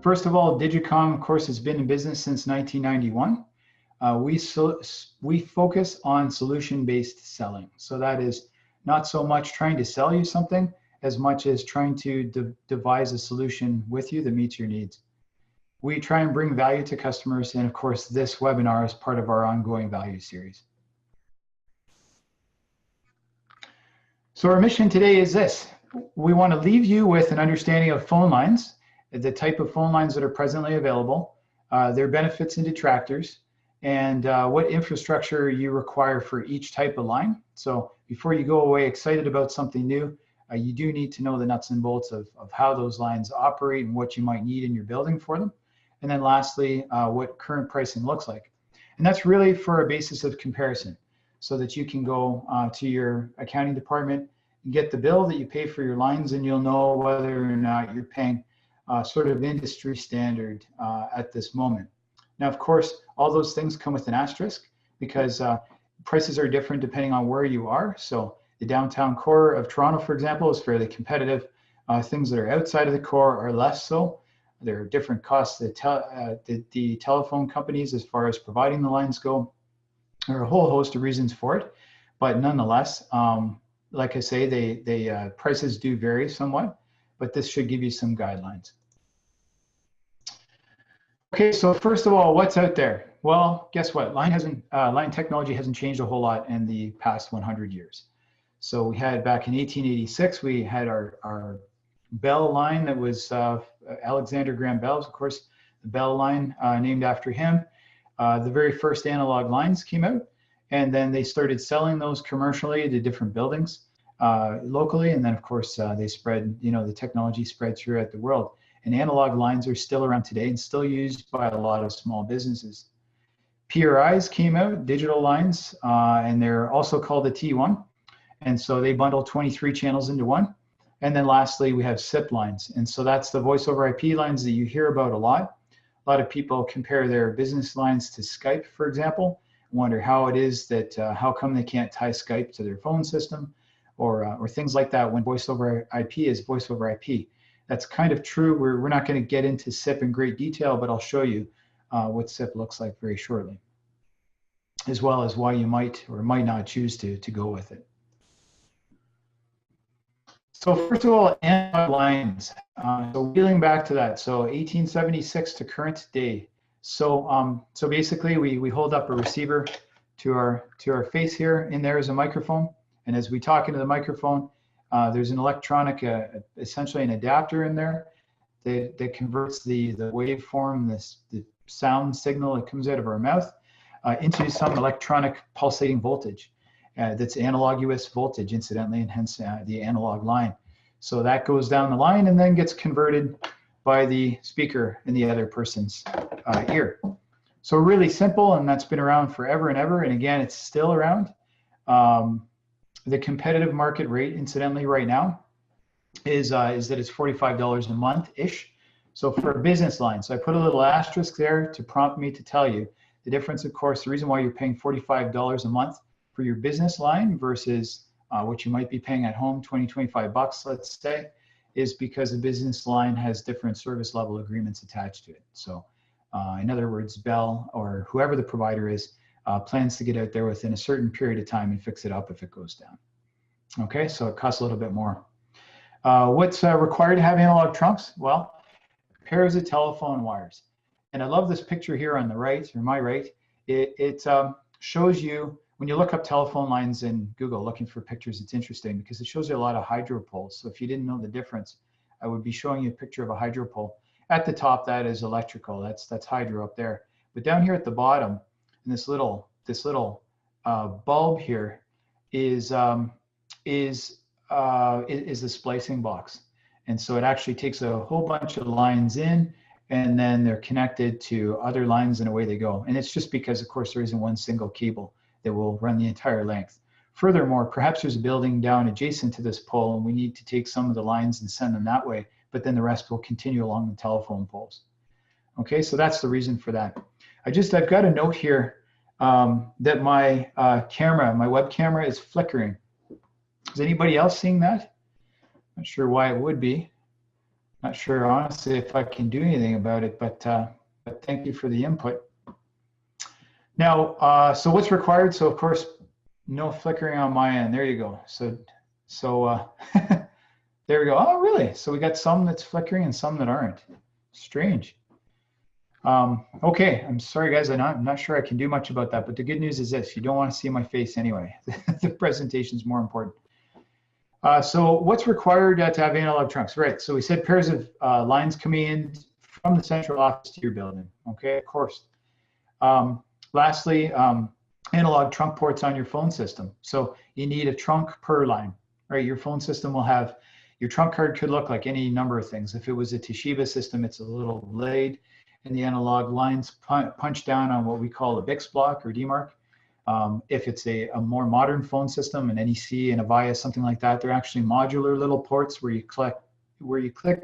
First of all, Digitcom, of course, has been in business since 1991. We focus on solution-based selling. So that is not so much trying to sell you something as much as trying to devise a solution with you that meets your needs. We try and bring value to customers, and of course, this webinar is part of our ongoing value series. So our mission today is this. We want to leave you with an understanding of phone lines, the type of phone lines that are presently available, their benefits and detractors, and what infrastructure you require for each type of line. So before you go away excited about something new, you do need to know the nuts and bolts of how those lines operate and what you might need in your building for them. And then lastly, what current pricing looks like. And that's really for a basis of comparison so that you can go to your accounting department and get the bill that you pay for your lines, and you'll know whether or not you're paying sort of industry standard at this moment. Now, of course, all those things come with an asterisk because prices are different depending on where you are. So the downtown core of Toronto, for example, is fairly competitive. Things that are outside of the core are less so. There are different costs that the telephone companies, as far as providing the lines go. There are a whole host of reasons for it, but nonetheless, like I say, prices do vary somewhat, but this should give you some guidelines. Okay, so first of all, what's out there? Well, guess what? Line technology hasn't changed a whole lot in the past 100 years. So we had back in 1886, we had our Bell line that was Alexander Graham Bell's, of course, the Bell line named after him. The very first analog lines came out, and then they started selling those commercially to different buildings locally, and then of course they spread, the technology spread throughout the world. And analog lines are still around today and still used by a lot of small businesses. PRIs came out, digital lines, and they're also called the T1. And so they bundle 23 channels into one. And then lastly, we have SIP lines. And so that's the voice over IP lines that you hear about a lot. A lot of people compare their business lines to Skype, for example, wonder how it is that, how come they can't tie Skype to their phone system or things like that when voice over IP is voice over IP. That's kind of true. We're not going to get into SIP in great detail, but I'll show you what SIP looks like very shortly, as well as why you might or might not choose to go with it. So first of all, analog lines. So wheeling back to that, so 1876 to current day. So so basically, we hold up a receiver to our face here. In there is a microphone, and as we talk into the microphone, there's an electronic, essentially an adapter in there that converts the waveform, the sound signal that comes out of our mouth, into some electronic pulsating voltage. That's analogous voltage, incidentally, and hence the analog line. So that goes down the line and then gets converted by the speaker in the other person's ear. So really simple, and that's been around forever and ever. And again, it's still around. The competitive market rate, incidentally, right now is that it's $45 a month-ish. So for a business line, so I put a little asterisk there to prompt me to tell you the difference. Of course, the reason why you're paying $45 a month for your business line versus what you might be paying at home, 20, 25 bucks, let's say, is because a business line has different service level agreements attached to it. So in other words, Bell or whoever the provider is, plans to get out there within a certain period of time and fix it up if it goes down. Okay, so it costs a little bit more. What's required to have analog trunks? Well, pairs of telephone wires. And I love this picture here on the right, or my right. It shows you, when you look up telephone lines in Google looking for pictures, it's interesting because it shows you a lot of hydro poles. So if you didn't know the difference, I would be showing you a picture of a hydro pole. At the top, that is electrical, that's hydro up there. But down here at the bottom, and this little bulb here is the splicing box, and so it actually takes a whole bunch of lines in, and then they're connected to other lines, and away they go. And it's just because, of course, there isn't one single cable that will run the entire length. Furthermore, perhaps there's a building down adjacent to this pole, and we need to take some of the lines and send them that way, but then the rest will continue along the telephone poles. Okay, so that's the reason for that. I've got a note here that my my web camera is flickering. Is anybody else seeing that? Not sure why it would be. Not sure, honestly, if I can do anything about it, but thank you for the input. Now, so what's required? So of course, no flickering on my end. There you go. So there we go. Oh, really? So we got some that's flickering and some that aren't. Strange. Okay, I'm sorry, guys. I'm not sure I can do much about that, but the good news is this: you don't want to see my face anyway. The presentation is more important. So what's required to have analog trunks? Right. So we said pairs of lines coming in from the central office to your building. Okay, of course. Lastly, analog trunk ports on your phone system. So you need a trunk per line, right? Your phone system will have, your trunk card could look like any number of things. If it was a Toshiba system, it's a little blade, and the analog lines punch down on what we call a BIX block or DMARC. If it's a more modern phone system, an NEC and a VIA, something like that, they're actually modular little ports where you click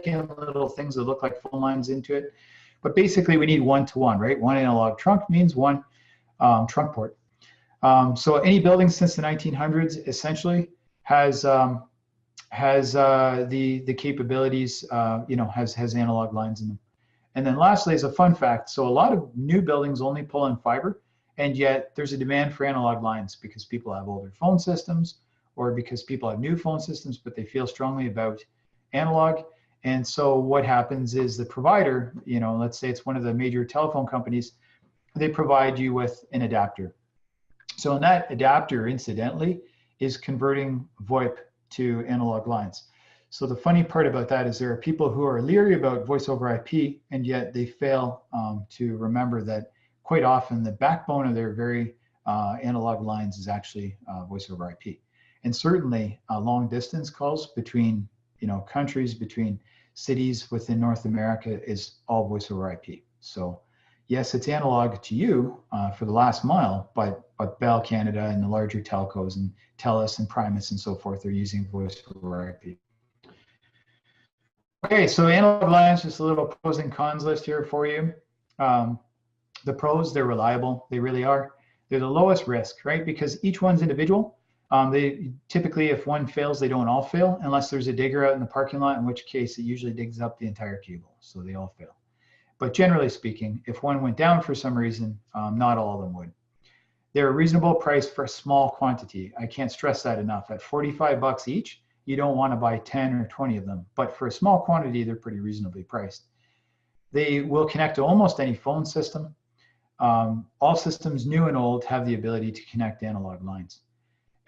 in little things that look like phone lines into it. But basically, we need one-to-one, right? One analog trunk means one trunk port. So any building since the 1900s essentially has the capabilities, has analog lines in them. And then lastly is a fun fact. So a lot of new buildings only pull in fiber, and yet there's a demand for analog lines because people have older phone systems or because people have new phone systems, but they feel strongly about analog. And so what happens is the provider, let's say it's one of the major telephone companies, they provide you with an adapter. So in that adapter, incidentally, is converting VoIP to analog lines. So the funny part about that is there are people who are leery about voice over IP, and yet they fail to remember that quite often the backbone of their very analog lines is actually voice over IP. And certainly long distance calls between countries, between cities within North America is all voice over IP. So yes, it's analog to you for the last mile, but Bell Canada and the larger telcos and TELUS and Primus and so forth are using voice over IP. Okay, so analog lines, just a little pros and cons list here for you. The pros, they're reliable. They really are. They're the lowest risk, right? Because each one's individual. They typically, if one fails, they don't all fail unless there's a digger out in the parking lot, in which case it usually digs up the entire cable. So they all fail. But generally speaking, if one went down for some reason, not all of them would. They're a reasonable price for a small quantity. I can't stress that enough. At 45 bucks each, you don't want to buy 10 or 20 of them. But for a small quantity, they're pretty reasonably priced. They will connect to almost any phone system. All systems, new and old, have the ability to connect analog lines.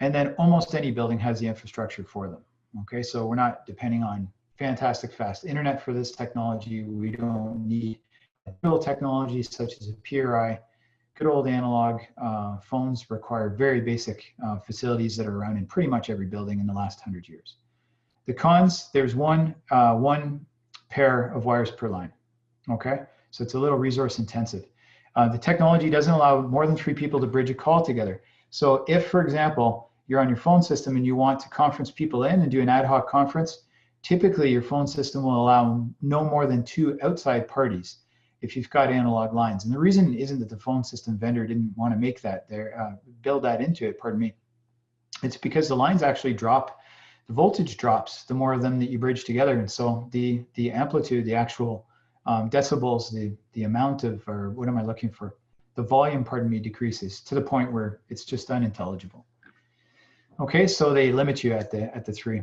And then almost any building has the infrastructure for them. Okay, so we're not depending on fantastic fast internet for this technology. We don't need real technology such as a PRI. Good old analog phones require very basic facilities that are around in pretty much every building in the last 100 years. The cons, there's one pair of wires per line. Okay, so it's a little resource intensive. The technology doesn't allow more than 3 people to bridge a call together. So if, for example, you're on your phone system and you want to conference people in and do an ad hoc conference, typically your phone system will allow no more than 2 outside parties if you've got analog lines. And the reason isn't that the phone system vendor didn't want to make that there, build that into it, pardon me. It's because the lines actually drop, the voltage drops the more of them that you bridge together. And so the amplitude, the actual decibels, the amount of, or what am I looking for? The volume, pardon me, decreases to the point where it's just unintelligible. Okay, so they limit you at the 3.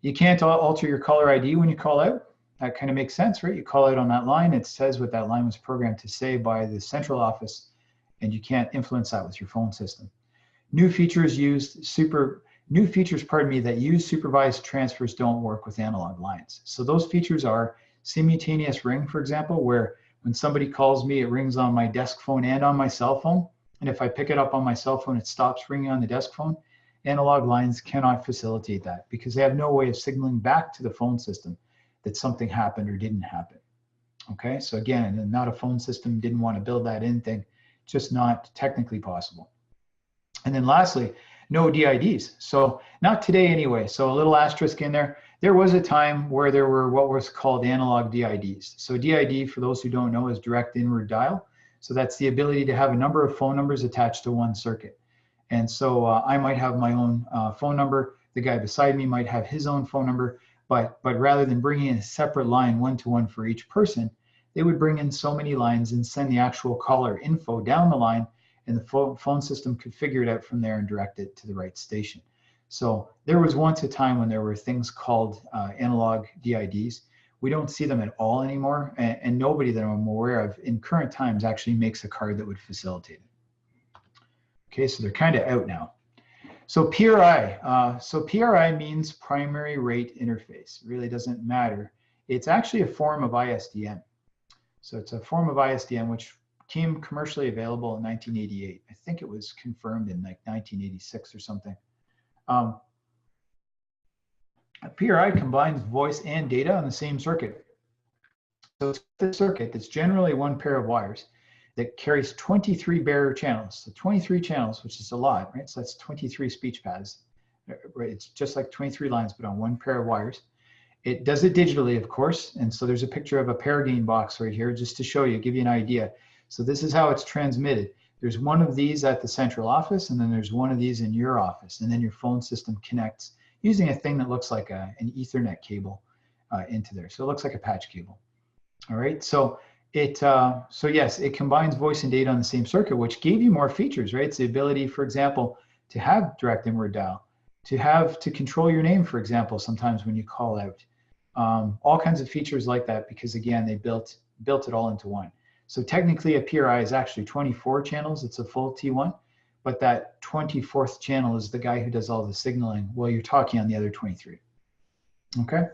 You can't alter your caller ID when you call out. That kind of makes sense, right? You call out on that line, it says what that line was programmed to say by the central office, and you can't influence that with your phone system. New features, pardon me, that use supervised transfers don't work with analog lines. So those features are simultaneous ring, for example, where when somebody calls me, it rings on my desk phone and on my cell phone. And if I pick it up on my cell phone, it stops ringing on the desk phone. Analog lines cannot facilitate that because they have no way of signaling back to the phone system that something happened or didn't happen. Okay, so again, not a phone system didn't want to build that in thing, just not technically possible. And then lastly, no DIDs. So not today anyway, so a little asterisk in there. There was a time where there were what was called analog DIDs. So DID, for those who don't know, is direct inward dial. So that's the ability to have a number of phone numbers attached to one circuit. And so I might have my own phone number. The guy beside me might have his own phone number, but rather than bringing in a separate line one-to-one for each person, they would bring in so many lines and send the actual caller info down the line, and the phone system could figure it out from there and direct it to the right station. So there was once a time when there were things called analog DIDs. We don't see them at all anymore, and nobody that I'm aware of in current times actually makes a card that would facilitate it. Okay, so they're kind of out now. So PRI. So PRI means primary rate interface. It really doesn't matter. It's actually a form of ISDN. So it's a form of ISDN which became commercially available in 1988. I think it was confirmed in like 1986 or something. A PRI combines voice and data on the same circuit. So it's the circuit that's generally one pair of wires that carries 23 bearer channels. So 23 channels, which is a lot, right? So that's 23 speech paths. Right? It's just like 23 lines, but on one pair of wires. It does it digitally, of course. And so there's a picture of a pair gain box right here, just to show you, give you an idea. So this is how it's transmitted. There's one of these at the central office, and then there's one of these in your office. And then your phone system connects using a thing that looks like an Ethernet cable into there. So it looks like a patch cable. All right, so yes, it combines voice and data on the same circuit, which gave you more features, right? It's the ability, for example, to have direct inward dial, to control your name, for example, sometimes when you call out. All kinds of features like that, because again, they built it all into one. So technically a PRI is actually 24 channels. It's a full T1, but that 24th channel is the guy who does all the signaling while you're talking on the other 23. Okay.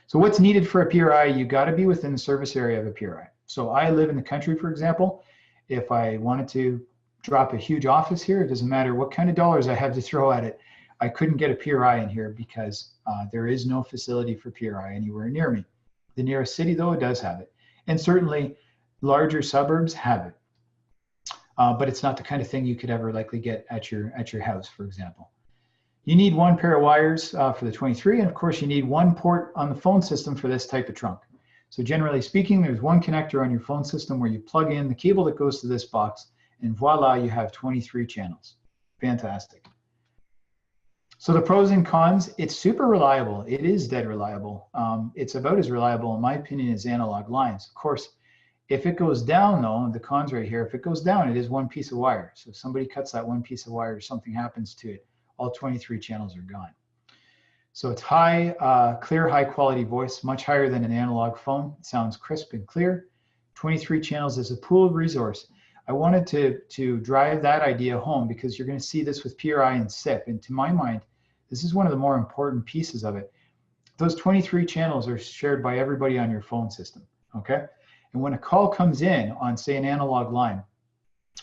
So what's needed for a PRI? You got to be within the service area of a PRI. So I live in the country, for example. If I wanted to drop a huge office here, it doesn't matter what kind of dollars I have to throw at it, I couldn't get a PRI in here because there is no facility for PRI anywhere near me. The nearest city, though, it does have it. And certainly larger suburbs have it. But it's not the kind of thing you could ever likely get at your house, for example. You need one pair of wires for the 23, and of course you need one port on the phone system for this type of trunk. So generally speaking, there's one connector on your phone system where you plug in the cable that goes to this box, and voila, you have 23 channels. Fantastic. So the pros and cons, it's super reliable. It is dead reliable. It's about as reliable, in my opinion, as analog lines. Of course, if it goes down, though, the cons right here, if it goes down, it is one piece of wire. So if somebody cuts that one piece of wire or something happens to it, all 23 channels are gone. So it's clear, high quality voice, much higher than an analog phone. It sounds crisp and clear. 23 channels is a pooled resource. I wanted to drive that idea home because you're going to see this with PRI and SIP. And to my mind, this is one of the more important pieces of it. Those 23 channels are shared by everybody on your phone system, okay? And when a call comes in on, say, an analog line,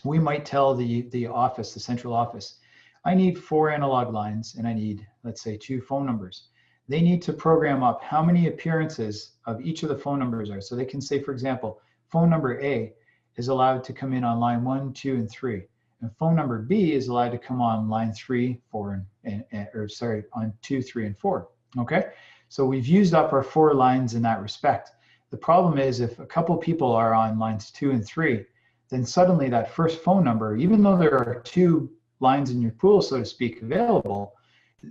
we might tell the office, the central office, I need 4 analog lines and I need, let's say, 2 phone numbers. They need to program up how many appearances of each of the phone numbers are. So they can say, for example, phone number A is allowed to come in on line 1, 2, and 3. And phone number B is allowed to come on line 3, 4, on 2, 3, and 4. Okay? So we've used up our 4 lines in that respect. The problem is if a couple people are on lines 2 and 3, then suddenly that first phone number, even though there are 2 lines in your pool, so to speak, available,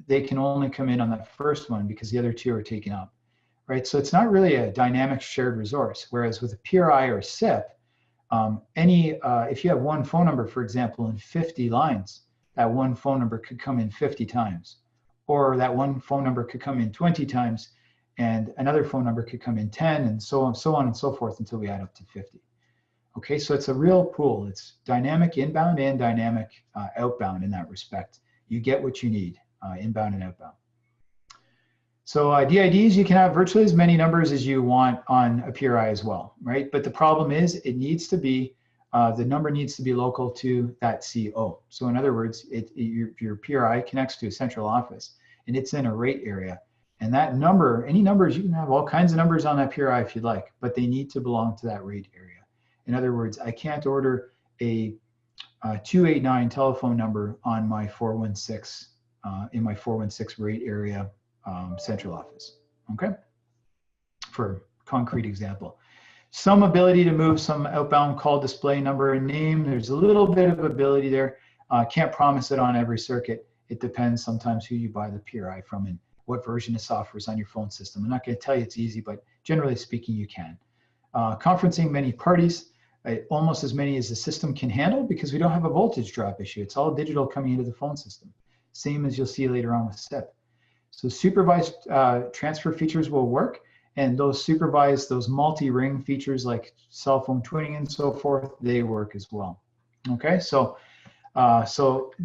they can only come in on that first one because the other 2 are taken up, right? So it's not really a dynamic shared resource. Whereas with a PRI or SIP, if you have one phone number, for example, in 50 lines, that one phone number could come in 50 times, or that one phone number could come in 20 times, and another phone number could come in 10, and so on and so forth until we add up to 50. Okay, so it's a real pool. It's dynamic inbound and dynamic outbound in that respect. You get what you need, inbound and outbound. So DIDs, you can have virtually as many numbers as you want on a PRI as well, right? But the problem is it needs to be, the number needs to be local to that CO. So in other words, your PRI connects to a central office and it's in a rate area. And that number, any numbers, you can have all kinds of numbers on that PRI if you'd like, but they need to belong to that rate area. In other words, I can't order a 289 telephone number on my 416, in my 416 rate area central office, okay? For concrete example. Some ability to move some outbound call display number and name. There's a little bit of ability there. Can't promise it on every circuit. It depends sometimes who you buy the PRI from and what version of software is on your phone system. I'm not going to tell you it's easy, but generally speaking, you can. Conferencing many parties, almost as many as the system can handle, because we don't have a voltage drop issue. It's all digital coming into the phone system. Same as you'll see later on with SIP. So supervised transfer features will work, and those multi-ring features like cell phone twinning and so forth, they work as well. Okay, so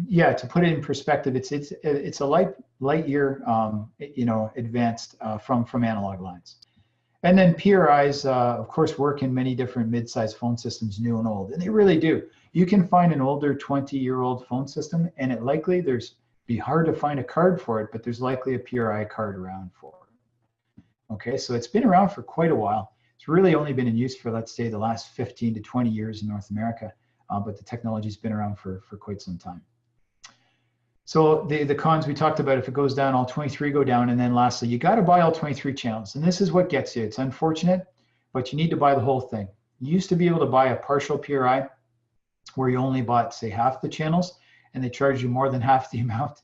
yeah, to put it in perspective, it's a light year, advanced from analog lines. And then PRIs, of course, work in many different mid-sized phone systems, new and old, and they really do. You can find an older 20-year-old phone system, and it likely be hard to find a card for it, but there's likely a PRI card around for it. Okay, so it's been around for quite a while. It's really only been in use for, let's say, the last 15 to 20 years in North America, but the technology's been around for quite some time. So the cons we talked about, if it goes down, all 23 go down, and then lastly, you got to buy all 23 channels, and this is what gets you. It's unfortunate, but you need to buy the whole thing. You used to be able to buy a partial PRI where you only bought, say, half the channels, and they charge you more than half the amount.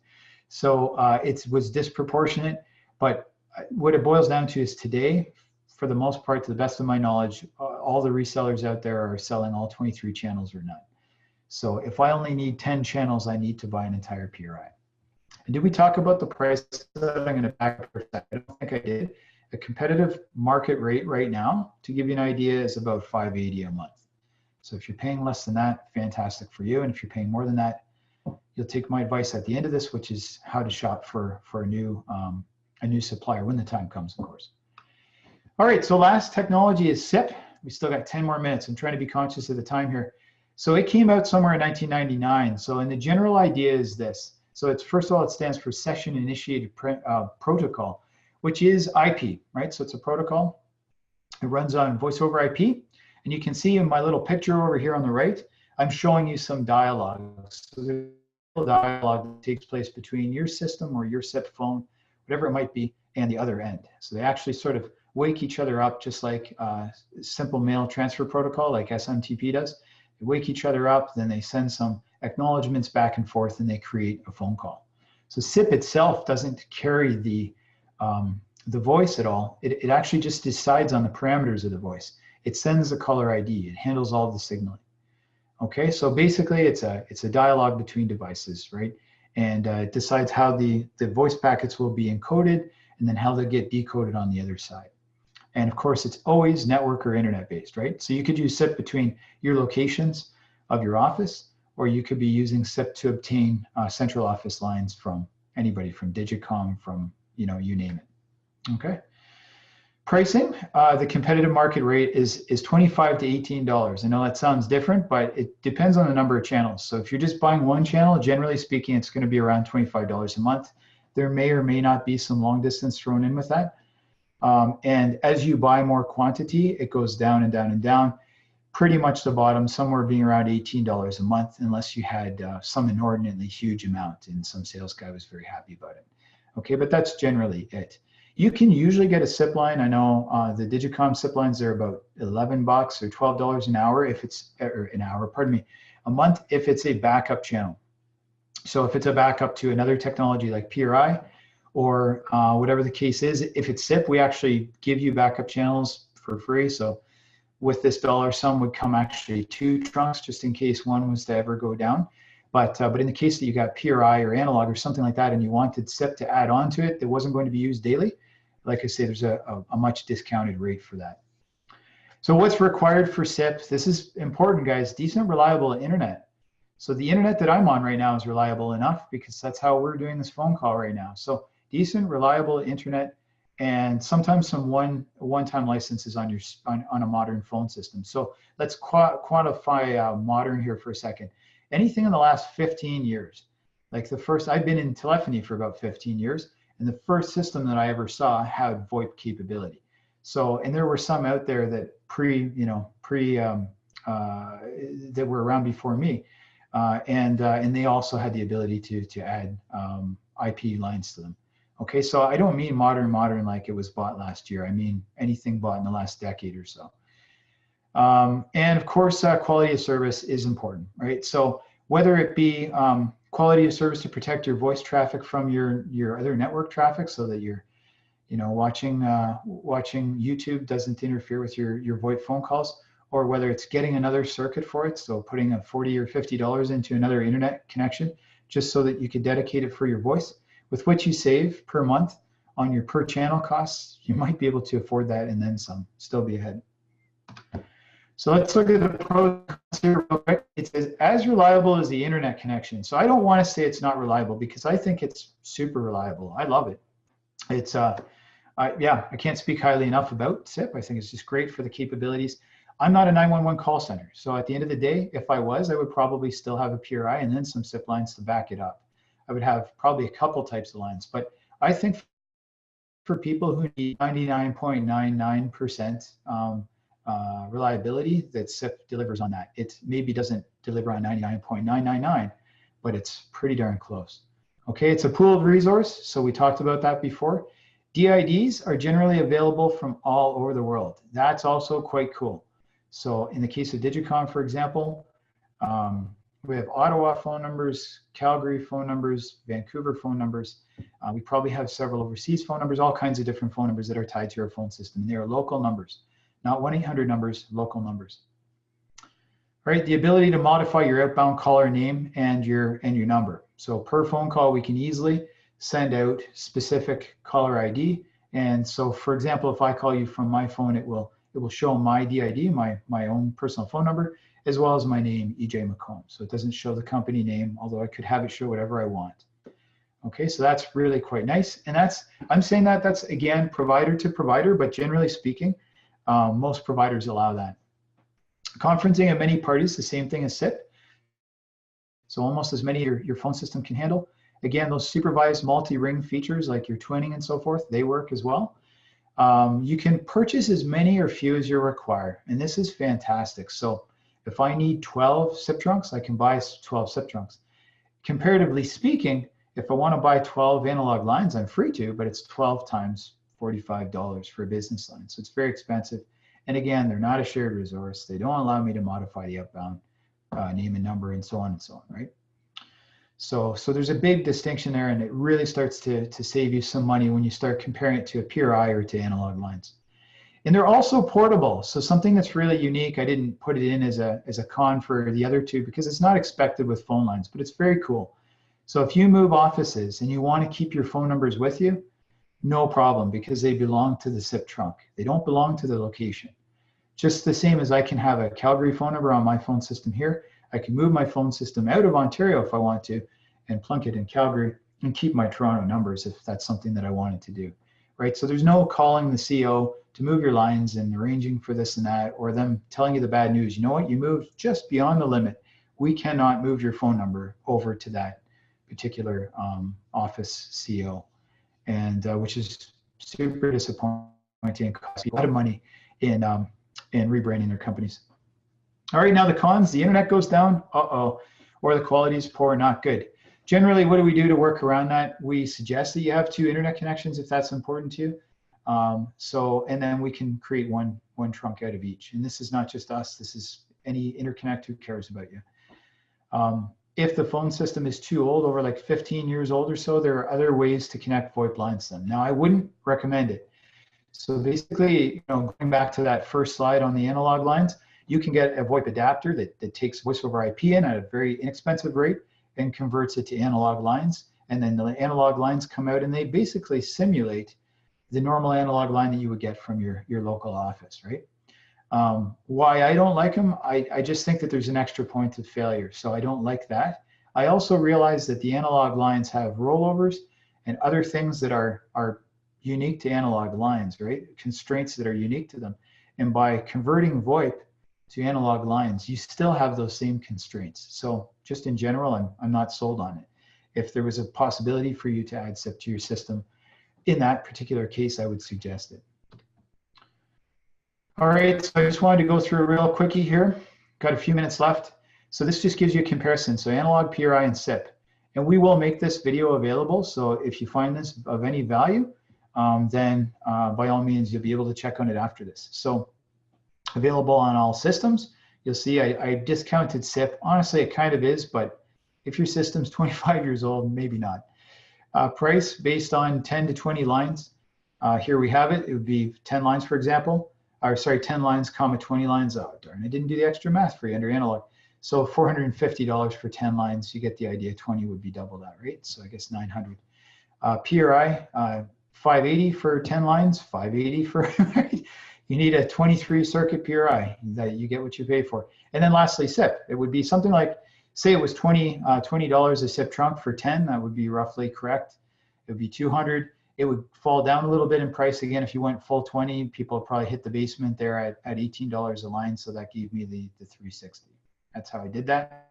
So it was disproportionate, but what it boils down to is today, for the most part, to the best of my knowledge, all the resellers out there are selling all 23 channels or none. So if I only need 10 channels, I need to buy an entire PRI. And did we talk about the price? I'm going to back up for a second. I don't think I did. A competitive market rate right now, to give you an idea, is about $580 a month. So if you're paying less than that, fantastic for you. And if you're paying more than that, you'll take my advice at the end of this, which is how to shop for a new supplier when the time comes, of course. All right, so last technology is SIP. We still got 10 more minutes. I'm trying to be conscious of the time here. So it came out somewhere in 1999. So, and the general idea is this. So it's, first of all, it stands for Session Initiated Protocol, which is IP, right? So it's a protocol. It runs on voice over IP. And you can see in my little picture over here on the right, I'm showing you some dialogue. So there's a dialogue that takes place between your system or your SIP phone, whatever it might be, and the other end. So they actually sort of wake each other up, just like simple mail transfer protocol, like SMTP does. They wake each other up, then they send some acknowledgements back and forth, and they create a phone call. So SIP itself doesn't carry the voice at all. It actually just decides on the parameters of the voice. It sends the caller ID. It handles all the signaling. Okay, so basically it's a dialogue between devices, right? And it decides how the voice packets will be encoded and then how they get decoded on the other side. And of course, it's always network or internet based, right? So you could use SIP between your locations of your office, or you could be using SIP to obtain central office lines from anybody, from Digitcom, from, you name it, okay? Pricing, the competitive market rate is $25 to $18. I know that sounds different, but it depends on the number of channels. So if you're just buying one channel, generally speaking, it's going to be around $25 a month. There may or may not be some long distance thrown in with that. And as you buy more quantity, it goes down and down and down. Pretty much the bottom, somewhere being around $18 a month, unless you had some inordinately huge amount and some sales guy was very happy about it. Okay, but that's generally it. You can usually get a SIP line. I know the Digicom SIP lines are about $11 or $12 an hour if it's, or an hour, pardon me, a month if it's a backup channel. So if it's a backup to another technology like PRI or whatever the case is, if it's SIP, we actually give you backup channels for free. So with this dollar sum would come actually 2 trunks just in case one was to ever go down. But in the case that you got PRI or analog or something like that and you wanted SIP to add on to it that wasn't going to be used daily, like I say, there's a much discounted rate for that. So what's required for SIP? This is important, guys. Decent, reliable internet. So the internet that I'm on right now is reliable enough because that's how we're doing this phone call right now. So decent, reliable internet, and sometimes some one-time licenses on a modern phone system. So let's quantify modern here for a second. Anything in the last 15 years, like I've been in telephony for about 15 years, and the first system that I ever saw had VoIP capability. So, and there were some out there that that were around before me, and they also had the ability to add IP lines to them. Okay, so I don't mean modern like it was bought last year. I mean anything bought in the last decade or so. And of course, quality of service is important, right? So whether it be quality of service to protect your voice traffic from your other network traffic, so that you're, you know, watching YouTube doesn't interfere with your VoIP phone calls, or whether it's getting another circuit for it, so putting a $40 or $50 into another internet connection, just so that you could dedicate it for your voice, with what you save per month on your per channel costs, you might be able to afford that and then some, still be ahead. So let's look at the pros here real quick. It's as reliable as the internet connection. So I don't want to say it's not reliable, because I think it's super reliable. I love it. It's yeah, I can't speak highly enough about SIP. I think it's just great for the capabilities. I'm not a 911 call center, so at the end of the day, if I was, I would probably still have a PRI and then some SIP lines to back it up. I would have probably a couple types of lines, but I think for people who need 99.99% reliability, that SIP delivers on that. It maybe doesn't deliver on 99.999, but it's pretty darn close. Okay, it's a pooled resource, so we talked about that before. DIDs are generally available from all over the world. That's also quite cool. So in the case of Digitcom, for example, we have Ottawa phone numbers, Calgary phone numbers, Vancouver phone numbers. We probably have several overseas phone numbers, all kinds of different phone numbers that are tied to your phone system. They are local numbers, not 1-800 numbers, local numbers. All right, the ability to modify your outbound caller name and your number. So per phone call, we can easily send out specific caller ID. And so, for example, if I call you from my phone, it will show my DID, my own personal phone number, as well as my name, Ejaye McComb. So it doesn't show the company name, although I could have it show whatever I want. Okay, so that's really quite nice. And I'm saying that's again, provider to provider, but generally speaking, most providers allow that. Conferencing of many parties, the same thing as SIP. So almost as many your phone system can handle. Again, those supervised multi-ring features like your twinning and so forth, they work as well. You can purchase as many or few as you require, and this is fantastic. So if I need 12 SIP trunks, I can buy 12 SIP trunks. Comparatively speaking, if I want to buy 12 analog lines, I'm free to, but it's 12 times $45 for a business line. So it's very expensive. And again, they're not a shared resource. They don't allow me to modify the outbound name and number and so on, right? So there's a big distinction there, and it really starts to save you some money when you start comparing it to a PRI or to analog lines. And they're also portable. So something that's really unique, I didn't put it in as a con for the other two because it's not expected with phone lines, but it's very cool. So if you move offices and you want to keep your phone numbers with you, no problem, because they belong to the SIP trunk. They don't belong to the location. Just the same as I can have a Calgary phone number on my phone system here, I can move my phone system out of Ontario if I want to and plunk it in Calgary and keep my Toronto numbers if that's something that I wanted to do, right? So there's no calling the CO to move your lines and arranging for this and that, or them telling you the bad news. You know what, you moved just beyond the limit. We cannot move your phone number over to that particular office CO, and which is super disappointing and costs a lot of money in rebranding their companies. All right, now the cons, the internet goes down, or the quality is poor, not good. Generally, what do we do to work around that? We suggest that you have 2 internet connections if that's important to you. And then we can create one trunk out of each. And this is not just us, this is any interconnect who cares about you. If the phone system is too old, over like 15 years old or so, there are other ways to connect VoIP lines to them. Now, I wouldn't recommend it. So basically, going back to that first slide on the analog lines, you can get a VoIP adapter that takes voice over IP in at a very inexpensive rate and converts it to analog lines. And then the analog lines come out and they basically simulate the normal analog line that you would get from your local office, right? Why I don't like them, I just think that there's an extra point of failure. So I don't like that. I also realize that the analog lines have rollovers and other things that are unique to analog lines, right? Constraints that are unique to them. And by converting VoIP to analog lines, you still have those same constraints. So just in general, I'm not sold on it. If there was a possibility for you to add SIP to your system, in that particular case, I would suggest it. All right, so I just wanted to go through a real quickie here. Got a few minutes left. So this just gives you a comparison. So analog, PRI, and SIP. And we will make this video available. So if you find this of any value, then by all means, you'll be able to check on it after this. So available on all systems. You'll see I discounted SIP. Honestly, it kind of is, but If your system's 25 years old, maybe not. Price based on 10 to 20 lines. Here we have it. It would be 10 lines, for example. Or sorry, 10 lines, comma 20 lines. Oh, darn, I didn't do the extra math for you under analog. So $450 for 10 lines. You get the idea. 20 would be double that, right? So I guess 900. PRI, 580 for 10 lines, 580 for, right? You need a 23 circuit PRI that you get what you pay for. And then lastly, SIP. It would be something like, say it was $20 a SIP trunk for 10, that would be roughly correct. It would be 200. It would fall down a little bit in price again if you went full 20. People probably hit the basement there at $18 a line, so that gave me the 360. That's how I did that.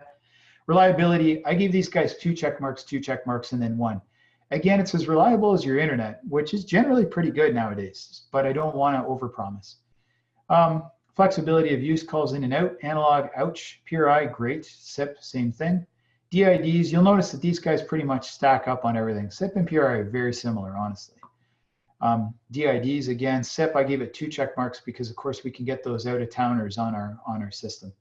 Reliability, I gave these guys 2 check marks, and then 1. Again, it's as reliable as your internet, which is generally pretty good nowadays, but I don't want to overpromise. Flexibility of use, calls in and out. Analog, ouch. PRI, great. SIP, same thing. DIDs, you'll notice that these guys pretty much stack up on everything. SIP and PRI are very similar, honestly. DIDs, again, SIP, I gave it 2 check marks because, of course, we can get those out of towners on our system.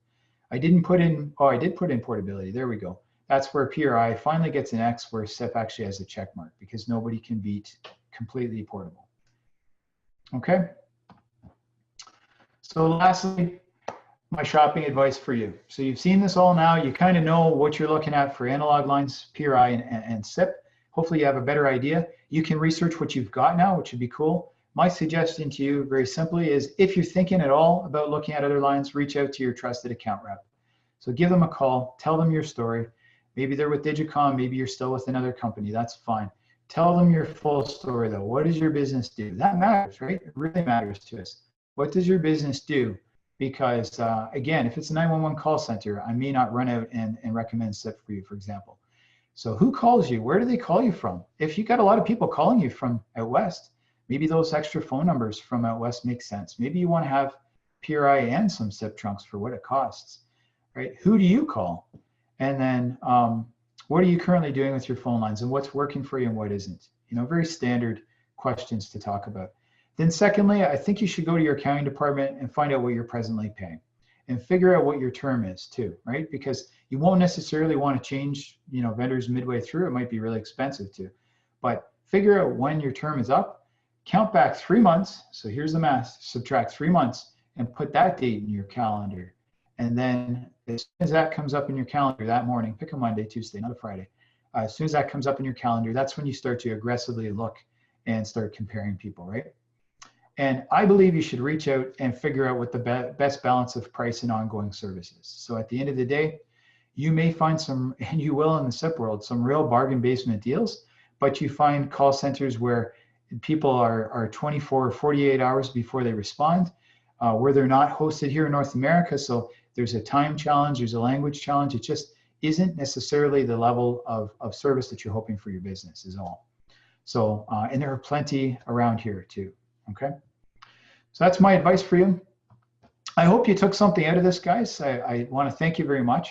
I didn't put in, oh, I did put in portability. There we go. That's where PRI finally gets an X, where SIP actually has a check mark, because nobody can beat completely portable. Okay. So lastly, my shopping advice for you. So you've seen this all now. You kind of know what you're looking at for analog lines, PRI, and SIP. Hopefully you have a better idea. You can research what you've got now, which would be cool. My suggestion to you, very simply, is if you're thinking at all about looking at other lines, reach out to your trusted account rep. So give them a call, tell them your story. Maybe they're with Digitcom, maybe you're still with another company, that's fine. Tell them your full story though. What does your business do? That matters, right? It really matters to us. What does your business do? Because again, if it's a 911 call center, I may not run out and recommend SIP for you, for example. So who calls you? Where do they call you from? If you got a lot of people calling you from out west, maybe those extra phone numbers from out west make sense. Maybe you want to have PRI and some SIP trunks for what it costs, right? Who do you call? And then what are you currently doing with your phone lines, and what's working for you and what isn't? You know, very standard questions to talk about. Then secondly, I think you should go to your accounting department and find out what you're presently paying and figure out what your term is too, right? Because you won't necessarily want to change, you know, vendors midway through. It might be really expensive too, but figure out when your term is up, count back 3 months. So here's the math, subtract 3 months and put that date in your calendar. And then as soon as that comes up in your calendar that morning, pick a Monday, Tuesday, not a Friday. As soon as that comes up in your calendar, that's when you start to aggressively look and start comparing people, right? And I believe you should reach out and figure out what the best balance of price and ongoing service is. So at the end of the day, you may find some, and you will in the SIP world, some real bargain basement deals, but you find call centers where people are 24 or 48 hours before they respond, where they're not hosted here in North America. So there's a time challenge, there's a language challenge. It just isn't necessarily the level of service that you're hoping for your business is all. So, and there are plenty around here too, okay? So that's my advice for you. I hope you took something out of this, guys. I want to thank you very much.